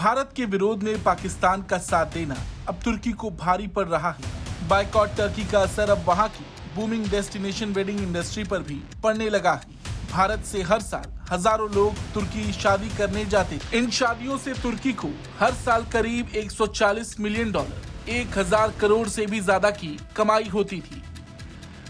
भारत के विरोध में पाकिस्तान का साथ देना अब तुर्की को भारी पड़ रहा है। बायकॉट टर्की का असर अब वहां की बूमिंग डेस्टिनेशन वेडिंग इंडस्ट्री पर भी पड़ने लगा है। भारत से हर साल हजारों लोग तुर्की शादी करने जाते। इन शादियों से तुर्की को हर साल करीब 140 मिलियन डॉलर 1000 करोड़ से भी ज्यादा की कमाई होती थी।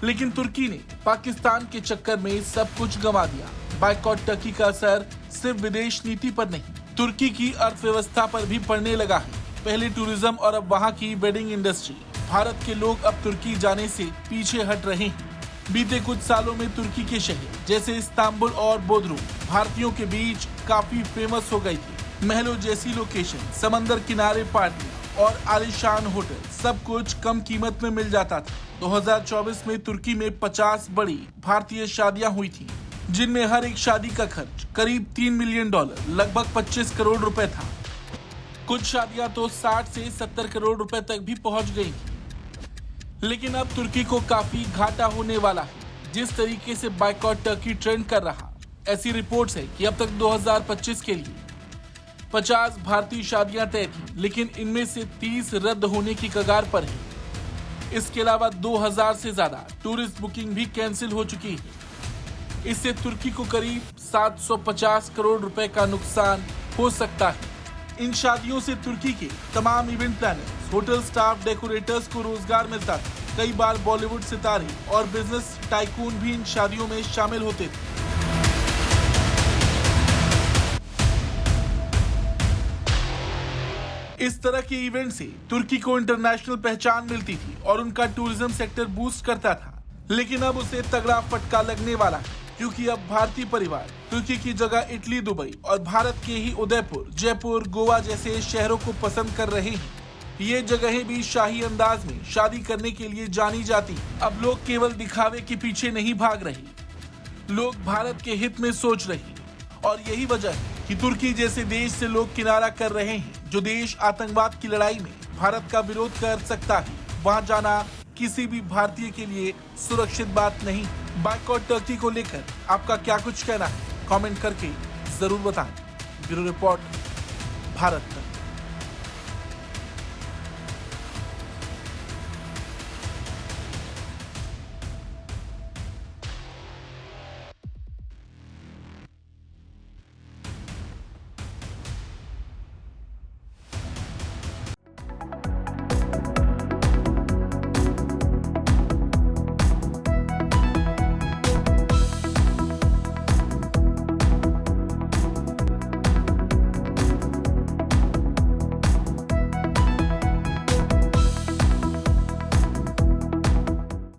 लेकिन तुर्की ने पाकिस्तान के चक्कर में सब कुछ गंवा दिया। बायकॉट टर्की का असर सिर्फ विदेश नीति पर नहीं, तुर्की की अर्थव्यवस्था पर भी पड़ने लगा है। पहले टूरिज्म और अब वहां की वेडिंग इंडस्ट्री। भारत के लोग अब तुर्की जाने से पीछे हट रहे हैं। बीते कुछ सालों में तुर्की के शहर जैसे इस्तांबुल और बोदरूम भारतीयों के बीच काफी फेमस हो गई थी। महलों जैसी लोकेशन, समंदर किनारे पार्टी और आलीशान होटल, सब कुछ कम कीमत में मिल जाता था। 2024 में तुर्की में 50 बड़ी भारतीय शादियां हुई थी, जिनमें हर एक शादी का खर्च करीब 3 मिलियन डॉलर लगभग 25 करोड़ रुपए था। कुछ शादियां तो 60 से 70 करोड़ रुपए तक भी पहुंच गई थी। लेकिन अब तुर्की को काफी घाटा होने वाला है। जिस तरीके से बायकॉट टर्की ट्रेंड कर रहा, ऐसी रिपोर्ट्स है कि अब तक 2025 के लिए 50 भारतीय शादियां तय थी, लेकिन इनमें से 30 रद्द होने की कगार पर है। इसके अलावा 2000 से ज्यादा टूरिस्ट बुकिंग भी कैंसिल हो चुकी है। इससे तुर्की को करीब 750 करोड़ रुपए का नुकसान हो सकता है। इन शादियों से तुर्की के तमाम event planners, hotel staff, decorators को रोजगार मिलता था। कई बार बॉलीवुड सितारे और बिजनेस टाइकून भी इन शादियों में शामिल होते थे। इस तरह के इवेंट से तुर्की को इंटरनेशनल पहचान मिलती थी और उनका टूरिज्म सेक्टर बूस्ट करता था। लेकिन अब उसे तगड़ा फटका लगने वाला है, क्योंकि अब भारतीय परिवार तुर्की की जगह इटली, दुबई और भारत के ही उदयपुर, जयपुर, गोवा जैसे शहरों को पसंद कर रहे हैं। ये जगहें भी शाही अंदाज में शादी करने के लिए जानी जाती। अब लोग केवल दिखावे के पीछे नहीं भाग रहे, लोग भारत के हित में सोच रहे हैं। और यही वजह है कि तुर्की जैसे देश से लोग किनारा कर रहे हैं। जो देश आतंकवाद की लड़ाई में भारत का विरोध कर सकता है, वहां जाना किसी भी भारतीय के लिए सुरक्षित बात नहीं। बायकॉट टर्की को लेकर आपका क्या कुछ कहना है, कमेंट करके जरूर बताएं। Bureau report, Bharat.